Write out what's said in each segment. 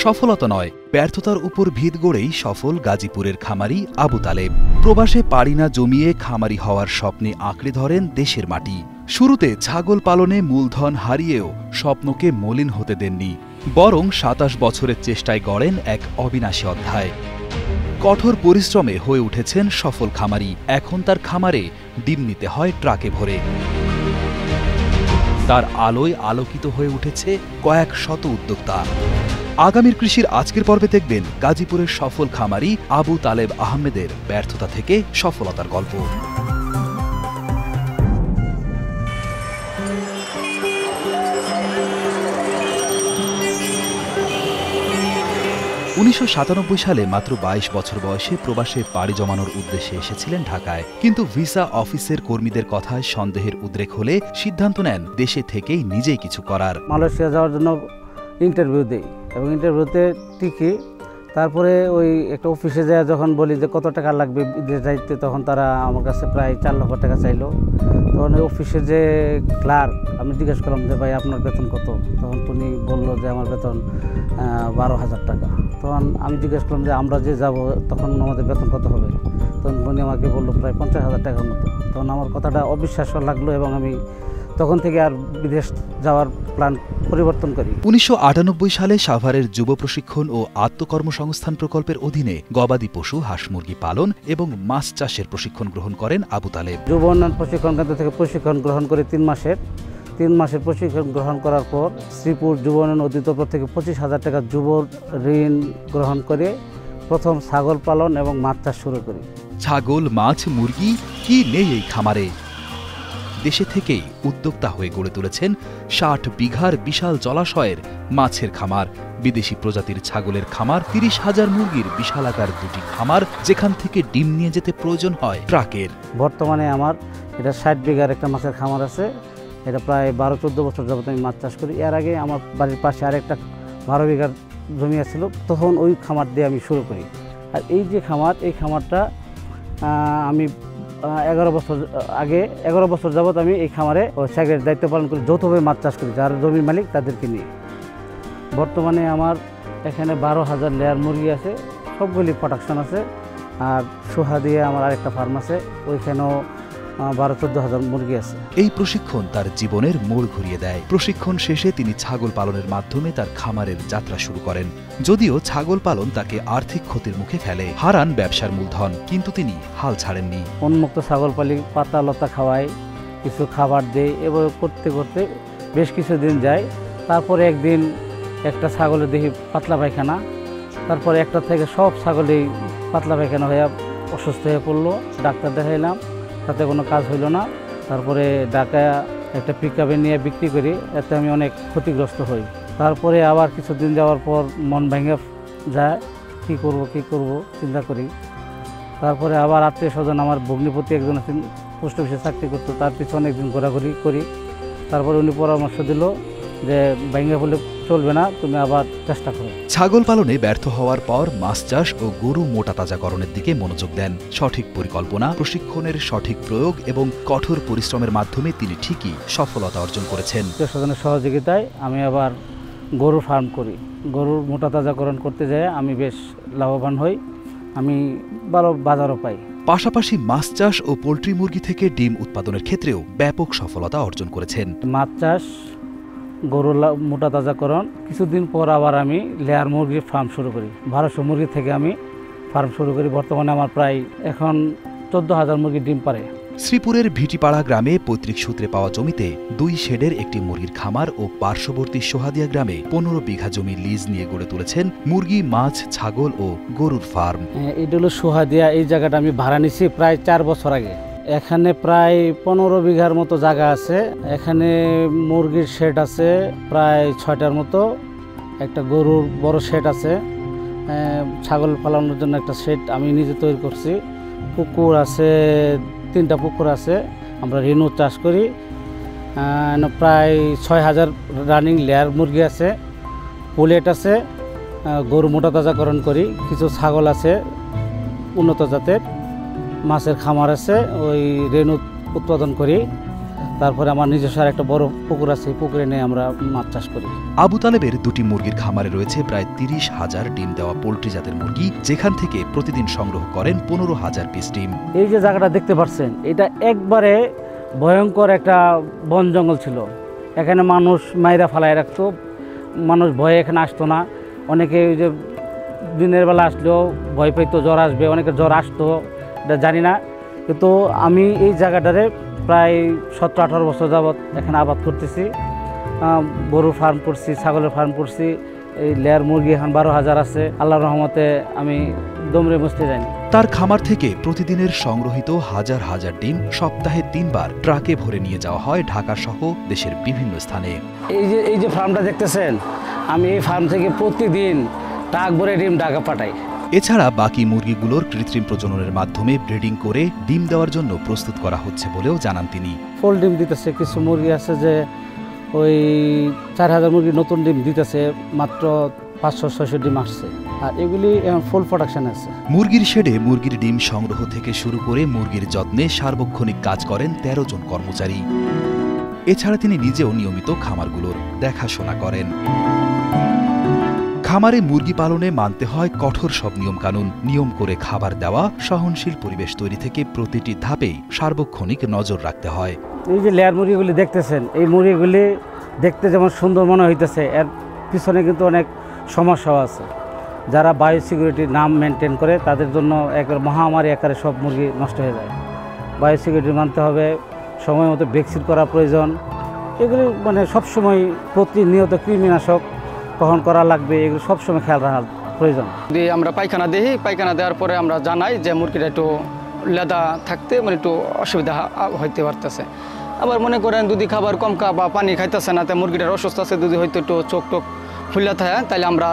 সফলতা নয়, ব্যর্থতার উপর ভিত গড়েই সফল গাজীপুরের খামারি আবু তালেব। প্রবাসে পাড়ি না জমিয়ে খামারি হওয়ার স্বপ্নে আঁকড়ে ধরেন দেশের মাটি। শুরুতে ছাগল পালনে মূলধন হারিয়েও স্বপ্নকে মলিন হতে দেননি, বরং ২৭ বছরের চেষ্টায় গড়েন এক অবিনাশী অধ্যায়। কঠোর পরিশ্রমে হয়ে উঠেছেন সফল খামারি। এখন তার খামারে ডিম নিতে হয় ট্রাকে ভরে। তার আলোয় আলোকিত হয়ে উঠেছে কয়েক শত উদ্যোক্তা। আগামীর কৃষির আজকের পর্বে দেখবেন গাজীপুরের সফল খামারি আবু তালেব আহমেদের ব্যর্থতা থেকে সফলতার গল্প। ১৯৯৭ সালে মাত্র ২২ বছর বয়সে প্রবাসে পাড়ি জমানোর উদ্দেশ্যে এসেছিলেন ঢাকায়। কিন্তু ভিসা অফিসের কর্মীদের কথায় সন্দেহের উদ্রেক হলে সিদ্ধান্ত নেন দেশে থেকেই নিজেই কিছু করার। মালয়েশিয়া যাওয়ার জন্য ইন্টারভিউ দিই এবং ইন্টারভিউতে টিকি। তারপরে ওই একটা অফিসে যায় যখন বলি যে কত টাকা লাগবে বিদেশ যাইতে, তখন তারা আমার কাছে প্রায় ৪ লক্ষ টাকা চাইলো। তখন ওই অফিসের যে ক্লার্ক, আমি জিজ্ঞেস করলাম যে ভাই আপনার বেতন কত? তখন উনি বললো যে আমার বেতন ১২,০০০ টাকা। তখন আমি জিজ্ঞেস করলাম যে আমরা যে যাব তখন আমাদের বেতন কত হবে? তখন উনি আমাকে বললো প্রায় ৫০,০০০ টাকার মতো। তখন আমার কথাটা অবিশ্বাস্য লাগলো এবং আমি তখন থেকে আর বিদেশ যাওয়ার প্ল্যান পরিবর্তন করি। ১৯৯৮ সালে সাভারের যুব প্রশিক্ষণ ও আত্মকর্মসংস্থান প্রকল্পের অধীনে গবাদি পশু, হাঁস মুরগি পালন এবং মাছ চাষের প্রশিক্ষণ গ্রহণ করেন আবু তালেব। যুব উন্নয়ন প্রশিক্ষণ কেন্দ্র থেকে প্রশিক্ষণ গ্রহণ করে ৩ মাসের প্রশিক্ষণ গ্রহণ করার পর শ্রীপুর যুব উন্নয়ন অধিদপ্তর থেকে ২৫,০০০ টাকা যুব ঋণ গ্রহণ করে প্রথম ছাগল পালন এবং মাছ চাষ শুরু করি। ছাগল, মাছ, মুরগি কি নেই এই খামারে? দেশে থেকেই উদ্যোক্তা হয়ে গড়ে তুলেছেন ৬০ বিঘার বিশাল জলাশয়ের মাছের খামার, বিদেশি প্রজাতির ছাগলের খামার, ৩০,০০০ মুরগির বিশালাকার ২টি খামার, যেখান থেকে ডিম নিয়ে যেতে প্রয়োজন হয় ট্রাকের। বর্তমানে আমার এটা ৬০ বিঘার একটা মাছের খামার আছে। এটা প্রায় ১২-১৪ বছর যাবত আমি মাছ চাষ করি। এর আগে আমার বাড়ির পাশে আরেকটা ১২ বিঘার জমি আছিল, তখন ওই খামার দিয়ে আমি শুরু করি। আর এই যে খামার, এই খামারটা আমি ১১ বছর যাবত আমি এই খামারে ছাগলের দায়িত্ব পালন করি, যৌথভাবে মাছ চাষ করি, যারা জমির মালিক তাদেরকে নিয়ে। বর্তমানে আমার এখানে ১২,০০০ লেয়ার মুরগি আছে, সবগুলি প্রোডাকশন আছে। আর সোহা দিয়ে আমার আরেকটা ফার্ম আছে, ওইখানেও ১২-১৪,০০০ মুরগি আছে। এই প্রশিক্ষণ তার জীবনের মোড় ঘুরিয়ে দেয়। প্রশিক্ষণ শেষে তিনি ছাগল পালনের মাধ্যমে তার খামারের যাত্রা শুরু করেন। যদিও ছাগল পালন তাকে আর্থিক ক্ষতির মুখে ফেলে, হারান ব্যবসার মূলধন, কিন্তু তিনি হাল ছাড়েননি। উন্মুক্ত ছাগল পালি, পাতা লতা খাওয়াই, কিছু খাবার দেই, এবার করতে করতে বেশ কিছুদিন যায়। তারপরে একদিন একটা ছাগলের দেখি পাতলা পায়খানা। তারপরে একটা থেকে সব ছাগলেই পাতলা পায়খানা হয়ে অসুস্থ হয়ে পড়লো। ডাক্তার দেখাইলাম, তাতে কোনো কাজ হইল না। তারপরে ঢাকায় একটা পিকআপে নিয়ে বিক্রি করি, এতে আমি অনেক ক্ষতিগ্রস্ত হই। তারপরে আবার কিছুদিন যাওয়ার পর মন ভেঙে যায়, কী করব চিন্তা করি। তারপরে আবার আত্মীয় স্বজন, আমার ভগ্নিপতি একজন আছেন, পোস্ট অফিসে চাকরি করতো, তার পিছনে একদিন ঘোরাঘুরি করি। তারপরে উনি পরামর্শ দিল যে ভেঙে বলে চলবে না, তুমি আবার চেষ্টা করো। ছাগল পালনে ব্যর্থ হওয়ার পর মাছ চাষ ও গরু মোটা তাজাকরণের দিকে মনোযোগ দেন। সঠিক পরিকল্পনা, প্রশিক্ষণের সঠিক প্রয়োগ এবং কঠোর পরিশ্রমের মাধ্যমে তিনি ঠিকই সফলতা অর্জন করেছেন। স্বজনের সহযোগিতায় আমি আবার গরুর ফার্ম করি। গরুর মোটা তাজাকরণ করতে যেয়ে আমি বেশ লাভবান হই, আমি ভালো বাজারও পাই। পাশাপাশি মাছ চাষ ও পোল্ট্রি মুরগি থেকে ডিম উৎপাদনের ক্ষেত্রেও ব্যাপক সফলতা অর্জন করেছেন। মাছ চাষ, গরুর মোটা তাজাকরণ, কিছুদিন পর আবার আমি লেয়ার মুরগির ফার্ম শুরু করি। ১২০০ মুরগি থেকে আমি ফার্ম শুরু করি। বর্তমানে আমার প্রায় এখন ১৪,০০০ মুরগি ডিম পারে। শ্রীপুরের ভিটিপাড়া গ্রামে পৈতৃক সূত্রে পাওয়া জমিতে ২ শেডের একটি মুরগির খামার ও পার্শ্ববর্তী সোহাদিয়া গ্রামে ১৫ বিঘা জমি লিজ নিয়ে গড়ে তুলেছেন মুরগি, মাছ, ছাগল ও গরুর ফার্ম। এটা হলো সোহাদিয়া। এই জায়গাটা আমি ভাড়া নিছি প্রায় ৪ বছর আগে। এখানে প্রায় ১৫ বিঘার মতো জায়গা আছে। এখানে মুরগির শেড আছে প্রায় ৬টার মতো, একটা গরুর বড় শেড আছে, ছাগল পালনের জন্য একটা শেড আমি নিজে তৈরি করছি। পুকুর আছে, 3টা পুকুর আছে। আমরা রেনু চাষ করি। প্রায় ৬,০০০ রানিং লেয়ার মুরগি আছে, পুলেট আছে, গরু মোটা তাজাকরণ করি, কিছু ছাগল আছে উন্নত জাতের, মাছের খামার আছে, ওই রেনু উৎপাদন করি। তারপরে আমার নিজস্ব আর একটা বড় পুকুর আছে, এই পুকুরে নিয়ে আমরা মাছ চাষ করি। আবু তালেবের দুটি মুরগির খামারে রয়েছে প্রায় 30,000 ডিম দেওয়া পোল্ট্রি জাতের মুরগি, যেখান থেকে প্রতিদিন সংগ্রহ করেন 15,000 পিস ডিম। এই যে জায়গাটা দেখতে পাচ্ছেন, এটা একবারে ভয়ঙ্কর একটা বন জঙ্গল ছিল। এখানে মানুষ মাইরা ফালায় রাখতো, মানুষ ভয়ে এখানে আসতো না। অনেকে ওই যে দিনের বেলা আসলেও ভয় পেতো, জ্বর আসবে, অনেকে জ্বর আসতো, এটা জানি না। কিন্তু আমি এই জায়গাটারে প্রায় 17-18 বছর যাবৎ এখানে আবাদ করতেছি। গরুর ফার্ম করছি, ছাগলের ফার্ম করছি, এই লেয়ার মুরগি এখন 12,000 আছে। আল্লাহর রহমতে আমি দমরে বসতে যাইনি। তার খামার থেকে প্রতিদিনের সংগ্রহিত হাজার হাজার ডিম সপ্তাহে 3 বার ট্রাকে ভরে নিয়ে যাওয়া হয় ঢাকা সহ দেশের বিভিন্ন স্থানে। এই যে ফার্মটা দেখতেছেন, আমি এই ফার্ম থেকে প্রতিদিন ট্রাক ভরে ডিম ঢাকা পাঠাই। এছাড়া বাকি মুরগিগুলোর কৃত্রিম প্রজননের মাধ্যমে ব্রিডিং করে ডিম দেওয়ার জন্য প্রস্তুত করা হচ্ছে বলেও জানান তিনি। ফুল ডিম দিতেছে, কিছু মুরগি আছে যে ওই 4,000 মুরগি নতুন ডিম দিতেছে, মাত্র 500-600 ডিম আসছে, আর এগুলি ফুল প্রোডাকশন আছে। মুরগির শেডে মুরগির ডিম সংগ্রহ থেকে শুরু করে মুরগির যত্নে সার্বক্ষণিক কাজ করেন 13 জন কর্মচারী। এছাড়া তিনি নিজেও নিয়মিত খামারগুলোর দেখাশোনা করেন। খামারে মুরগি পালনে মানতে হয় কঠোর সব নিয়মকানুন। নিয়ম করে খাবার দেওয়া, সহনশীল পরিবেশ তৈরি থেকে প্রতিটি ধাপেই সার্বক্ষণিক নজর রাখতে হয়। এই যে লেয়ার মুরগিগুলি দেখতেছেন, এই মুরগিগুলি দেখতে যেমন সুন্দর মনে হইতেছে, এর পিছনে কিন্তু অনেক সমস্যাও আছে। যারা বায়োসিকিউরিটির নাম মেনটেন করে তাদের জন্য একবার মহামারী আকারে সব মুরগি নষ্ট হয়ে যায়। বায়োসিকিউরিটি মানতে হবে, সময় মতো ভ্যাকসিন করা প্রয়োজন। এগুলি মানে সবসময় প্রতিনিয়ত কৃমিনাশক গ্রহণ করা লাগবে, এগুলো সবসময় খেয়াল রাখার প্রয়োজন। যদি আমরা পায়খানা দিই, পায়খানা দেওয়ার পরে আমরা জানাই যে মুরগিটা একটু লেদা থাকতে মানে একটু অসুবিধা হইতে পারতেছে। আবার মনে করেন যদি খাবার কম বা পানি খাইতেছে না, তাই মুরগিটার অসুস্থ আছে, যদি হয়তো একটু চোখ টোক ফুলে থাকে, তাহলে আমরা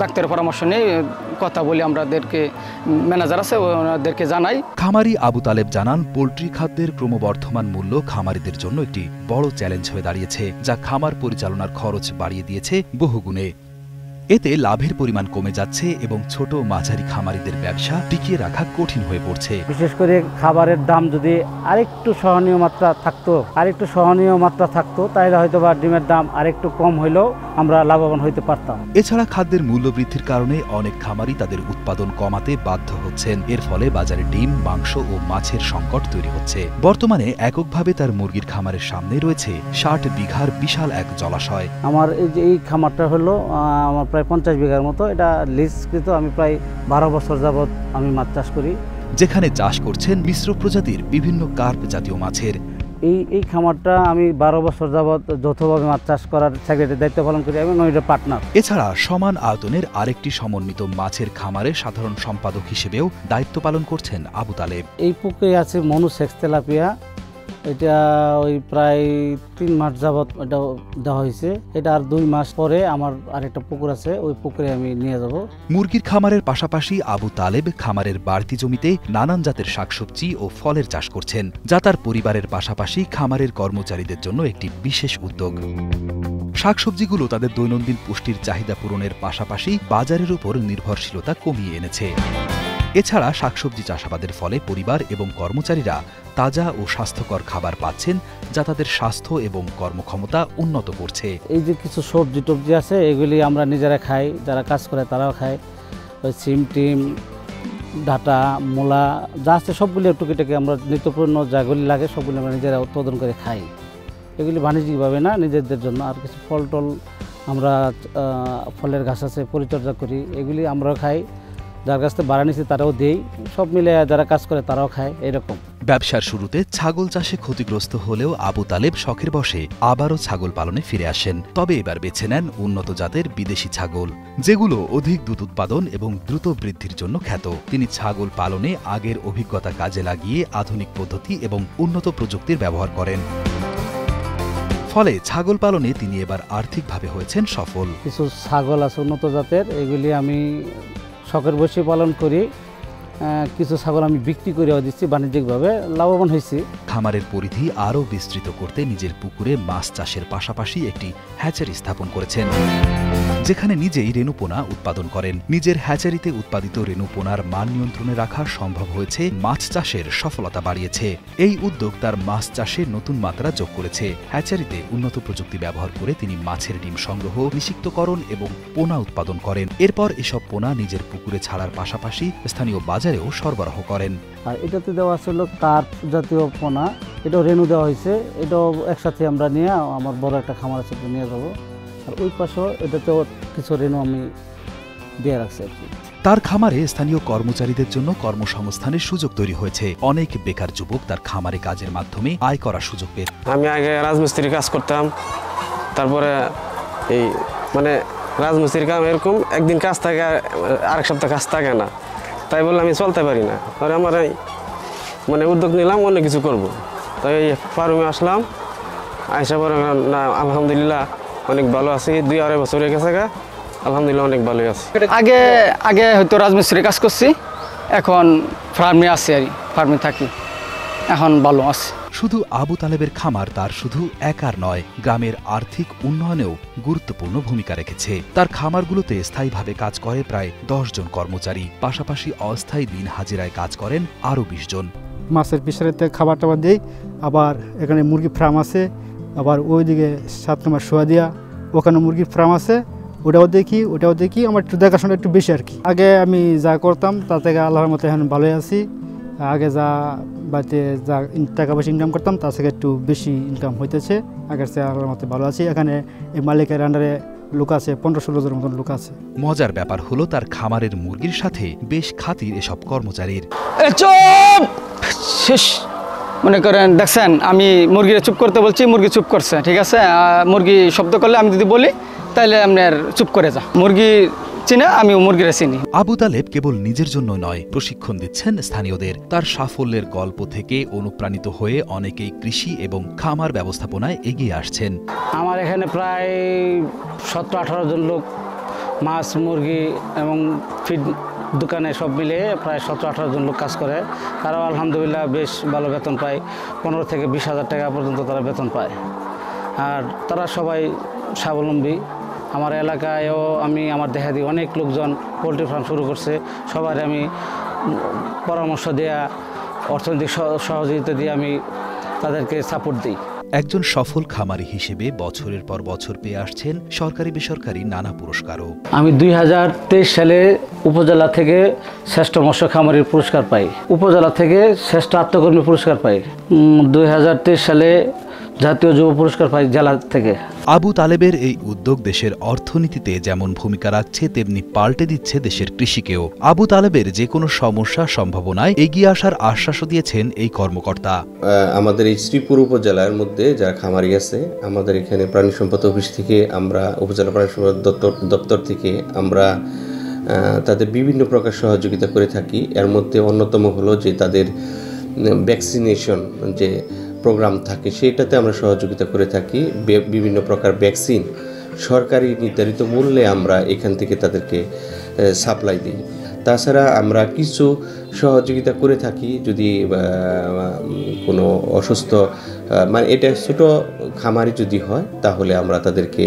ডাক্তারের পরামর্শ নিয়ে কথা বলি, আমাদেরকে ম্যানেজার আছে ওনাদেরকে জানাই। খামারি আবু তালেব জানান, পোল্ট্রি খাদ্যের ক্রমবর্ধমান মূল্য খামারিদের জন্য একটি বড় চ্যালেঞ্জ হয়ে দাঁড়িয়েছে, যা খামার পরিচালনার খরচ বাড়িয়ে দিয়েছে বহুগুণে। এতে লাভের পরিমাণ কমে যাচ্ছে এবং ছোট মাঝারি খামারিদের ব্যবসা টিকিয়ে রাখা কঠিন হয়ে পড়ছে। বিশেষ করে খাবারের দাম যদি আরেকটু সহনীয় মাত্রা থাকতো, তাহলে হয়তো বা ডিমের দাম আরেকটু কম হইলেও আমরা লাভবান হইতে পারতাম। এছাড়া খাদ্যের মূল্য বৃদ্ধির কারণে অনেক খামারি তাদের উৎপাদন কমাতে বাধ্য হচ্ছেন। এর ফলে বাজারে ডিম, মাংস ও মাছের সংকট তৈরি হচ্ছে। বর্তমানে এককভাবে তার মুরগির খামারের সামনে রয়েছে 60 বিঘার বিশাল এক জলাশয়। আমার এই খামারটা হলো আমার প্রায় 50 বিঘার মতো। এটা লিজকৃত। আমি প্রায় 12 বছর যাবৎ আমি মাছ চাষ করি, যেখানে চাষ করছেন মিশ্র প্রজাতির বিভিন্ন কার্প জাতীয় মাছের। এই খামারটা আমি 12 বছর যাবৎ যৌথভাবে মাছ চাষ করার সেক্রেটারির দায়িত্ব পালন করি এবং ওইটা পার্টনার। এছাড়া সমান আয়তনের আরেকটি সমন্বিত মাছের খামারে সাধারণ সম্পাদক হিসেবেও দায়িত্ব পালন করছেন আবু তালেব। এই পুকুরে আছে মনুসেক্স তেলাপিয়া, এটা ওই প্রায় 3 মাস যাবৎ এটা দেওয়া হয়েছে। এটা আর 2 মাস পরে আমার আরেকটা পুকুর আছে, ওই পুকুরে আমি নিয়ে যাব। মুরগির খামারের পাশাপাশি আবু তালেব খামারের বাড়তি জমিতে নানান জাতের শাকসবজি ও ফলের চাষ করছেন, যা তার পরিবারের পাশাপাশি খামারের কর্মচারীদের জন্য একটি বিশেষ উদ্যোগ। শাকসবজিগুলো তাদের দৈনন্দিন পুষ্টির চাহিদা পূরণের পাশাপাশি বাজারের উপর নির্ভরশীলতা কমিয়ে এনেছে। এছাড়া শাকসবজি চাষাবাদের ফলে পরিবার এবং কর্মচারীরা তাজা ও স্বাস্থ্যকর খাবার পাচ্ছেন, যা তাদের স্বাস্থ্য এবং কর্মক্ষমতা উন্নত করছে। এই যে কিছু সবজি টবজি আছে, এগুলি আমরা নিজেরা খাই, যারা কাজ করে তারাও খায়। ওই সিম টিম, ডাটা, মূলা যা আছে সবগুলি টুকিটাকি আমরা নিত্যপূর্ণ যাগুলি লাগে সবগুলি আমরা নিজেরা উৎপাদন করে খাই। এগুলি বাণিজ্যিকভাবে না, নিজেদের জন্য। আর কিছু ফল টল আমরা ফলের গাছ আছে, পরিচর্যা করি, এগুলি আমরাও খাই। যার কাছ থেকে বাড়া নিচ্ছি তারাও দেই, সব মিলে যারা কাজ করে তারাও খায়। এরকম ব্যবসার শুরুতে ছাগল চাষে ক্ষতিগ্রস্ত হলেও আবু তালেব শখের বশে আবারও ছাগল পালনে ফিরে আসেন। তবে এবার বেছে নেন উন্নত জাতের বিদেশি ছাগল, যেগুলো অধিক দুধ উৎপাদন এবং দ্রুত বৃদ্ধির জন্য খ্যাত। তিনি ছাগল পালনে আগের অভিজ্ঞতা কাজে লাগিয়ে আধুনিক পদ্ধতি এবং উন্নত প্রযুক্তির ব্যবহার করেন। ফলে ছাগল পালনে তিনি এবার আর্থিকভাবে হয়েছেন সফল। কিছু ছাগল আছে উন্নত জাতের, এগুলি আমি শখের বসে পালন করি। কিছু ছাগল আমি বিক্রি করেও দিচ্ছি, বাণিজ্যিকভাবে লাভবান হয়েছি। খামারের পরিধি আরও বিস্তৃত করতে নিজের পুকুরে মাছ চাষের পাশাপাশি একটি হ্যাচারি স্থাপন করেছেন। যেখানে নিজেই রেণুপোনা উৎপাদন করেন। নিজের হ্যাচারিতে উৎপাদিত রেণুপোনার মান নিয়ন্ত্রণে রাখা সম্ভব হয়েছে, মাছ চাষের সফলতা বাড়িয়েছে। এই উদ্যোগ তার মাছ চাষে নতুন মাত্রা যোগ করেছে। হ্যাচারিতে উন্নত প্রযুক্তি ব্যবহার করে তিনি মাছের ডিম সংগ্রহ, নিষিক্তকরণ এবং পোনা উৎপাদন করেন। এরপর এসব পোনা নিজের পুকুরে ছাড়ার পাশাপাশি স্থানীয় বাজারেও সরবরাহ করেন। আর এটাতে দেওয়া ছিল কার্প জাতীয় পোনা, এটাও রেণু দেওয়া হয়েছে। এটাও একসাথে আমরা নিয়ে আমার বড় একটা খামারের সাথে নিয়ে যাবো। আর ওই পাশেও এটাতেও কিছু রেণু আমি দিয়ে রাখছি আর কি। তার খামারে স্থানীয় কর্মচারীদের জন্য কর্মসংস্থানের সুযোগ তৈরি হয়েছে। অনেক বেকার যুবক তার খামারে কাজের মাধ্যমে আয় করার সুযোগ পেয়ে। আমি আগে রাজমিস্ত্রির কাজ করতাম, তারপরে এই মানে রাজমিস্ত্রির কাজ এরকম একদিন কাজ থাকে আরেক সপ্তাহ কাজ থাকে না, তাই বলে আমি চলতে পারি না। তাহলে আমার মানে উদ্যোগ নিলাম অন্য কিছু করব, তাই এই ফার্মে আসলাম। আইসা পরে না আলহামদুলিল্লাহ অনেক ভালো আছি, 2-2.5 বছর হয়ে গেছে, আলহামদুলিল্লাহ অনেক ভালোই আছি। আগে হয়তো রাজমিস্ত্রি কাজ করছি, এখন ফার্মে আছি আর ফার্মে থাকি, এখন ভালো আছি। শুধু আবু তালেবের খামার তার শুধু একার নয়, গ্রামের আর্থিক উন্নয়নেও গুরুত্বপূর্ণ ভূমিকা রেখেছে। তার খামারগুলোতে স্থায়ীভাবে কাজ করে প্রায় 10 জন কর্মচারী, পাশাপাশি অস্থায়ী দিন হাজিরায় কাজ করেন আরও 20 জন। মাছের পিছারিতে খাবার টাবার দিই, আবার এখানে মুরগি ফার্ম আছে, আবার ওইদিকে 7 নম্বর সোয়াদিয়া ওখানে মুরগির ফার্ম আছে, ওটাও দেখি। আমার একটু দেখাশোনা একটু বেশি আর কি। আগে আমি যা করতাম তা থেকে আল্লাহর মতো এখন ভালোই আছি। আগে যা বাড়িতে যা টাকা পয়সা ইনকাম করতাম তার থেকে একটু বেশি ইনকাম হইতেছে, আগের চেয়ে আল্লাহর মতো ভালো আছি। এখানে এই মালিকের আন্ডারে লোক আছে, 15-16 জনের মতন লোক আছে। মজার ব্যাপার হলো তার খামারের মুরগির সাথে বেশ খাতির এসব কর্মচারীর। শেষ মনে করেন দেখছেন, আমি মুরগির চুপ করতে বলছি, মুরগি চুপ করছে, ঠিক আছে। মুরগি শব্দ করলে আমি যদি বলি তাহলে আপনার চুপ করে যা। মুরগি চিনা, আমিও মুরগিরা চিনি। আবু তালেব কেবল নিজের জন্য নয়, প্রশিক্ষণ দিচ্ছেন স্থানীয়দের। তার সাফল্যের গল্প থেকে অনুপ্রাণিত হয়ে অনেকেই কৃষি এবং খামার ব্যবস্থাপনায় এগিয়ে আসছেন। আমার এখানে প্রায় 17-18 জন লোক মাছ, মুরগি এবং ফিড দোকানে সব মিলে প্রায় 17-18 জন লোক কাজ করে। তারাও আলহামদুলিল্লাহ বেশ ভালো বেতন পায়, 15 থেকে 20 হাজার টাকা পর্যন্ত তারা বেতন পায়। আর তারা সবাই স্বাবলম্বী। আমার এলাকায়ও আমি আমার দেখা দিই অনেক লোকজন পোলট্রি ফার্ম শুরু করছে, সবার আমি পরামর্শ দেওয়া, অর্থনৈতিক সহযোগিতা দিয়ে আমি তাদেরকে সাপোর্ট দিই। একজন সফল খামারি হিসেবে বছরের পর বছর পেয়ে আসছেন সরকারি বেসরকারি নানা পুরস্কারও। আমি 2023 সালে উপজেলা থেকে শ্রেষ্ঠ মৎস্য খামারির পুরস্কার পাই, উপজেলা থেকে শ্রেষ্ঠ আত্মকর্মী পুরস্কার পাই, 2023 সালে জাতীয় যুব পুরস্কার পাই জেলা থেকে। আবু তালেবের এই উদ্যোগ দেশের অর্থনীতিতে যেমন ভূমিকা রাখছে, তেমনি পাল্টে দিচ্ছে দেশের কৃষিকেও। আবু তালেবের যে কোনো সমস্যা সম্ভাবনায় এগিয়ে আসার আশ্বাসও দিয়েছেন এই কর্মকর্তা। আমাদের এই শ্রীপুর উপজেলার মধ্যে যারা খামারি আছে, আমাদের এখানে প্রাণী সম্পদ অফিস থেকে আমরা, উপজেলা প্রাণী সম্পদ দপ্তর থেকে আমরা তাদের বিভিন্ন প্রকার সহযোগিতা করে থাকি। এর মধ্যে অন্যতম হলো যে তাদের ভ্যাকসিনেশন যে প্রোগ্রাম থাকে, সেইটাতে আমরা সহযোগিতা করে থাকি। বিভিন্ন প্রকার ভ্যাকসিন সরকারি নির্ধারিত মূল্যে আমরা এখান থেকে তাদেরকে সাপ্লাই দিই। তাছাড়া আমরা কিছু সহযোগিতা করে থাকি যদি কোনো অসুস্থ, মানে এটা ছোটো খামারি যদি হয় তাহলে আমরা তাদেরকে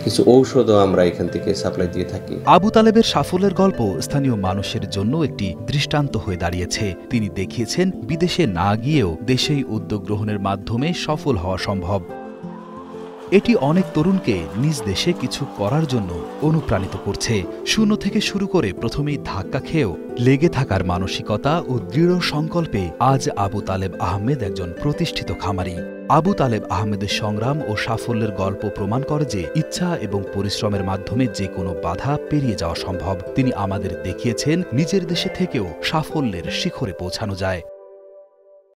কিছু ঔষধও আমরা এখান থেকে সাপ্লাই দিয়ে থাকি। আবু তালেবের সাফল্যের গল্প স্থানীয় মানুষের জন্য একটি দৃষ্টান্ত হয়ে দাঁড়িয়েছে। তিনি দেখিয়েছেন বিদেশে না গিয়েও দেশেই উদ্যোগ গ্রহণের মাধ্যমে সফল হওয়া সম্ভব। এটি অনেক তরুণকে নিজ দেশে কিছু করার জন্য অনুপ্রাণিত করছে। শূন্য থেকে শুরু করে প্রথমেই ধাক্কা খেয়েও লেগে থাকার মানসিকতা ও দৃঢ় সংকল্পে আজ আবু তালেব আহমেদ একজন প্রতিষ্ঠিত খামারি। আবু তালেব আহমেদের সংগ্রাম ও সাফল্যের গল্প প্রমাণ করে যে ইচ্ছা এবং পরিশ্রমের মাধ্যমে যে কোনো বাধা পেরিয়ে যাওয়া সম্ভব। তিনি আমাদের দেখিয়েছেন নিজের দেশে থেকেও সাফল্যের শিখরে পৌঁছানো যায়।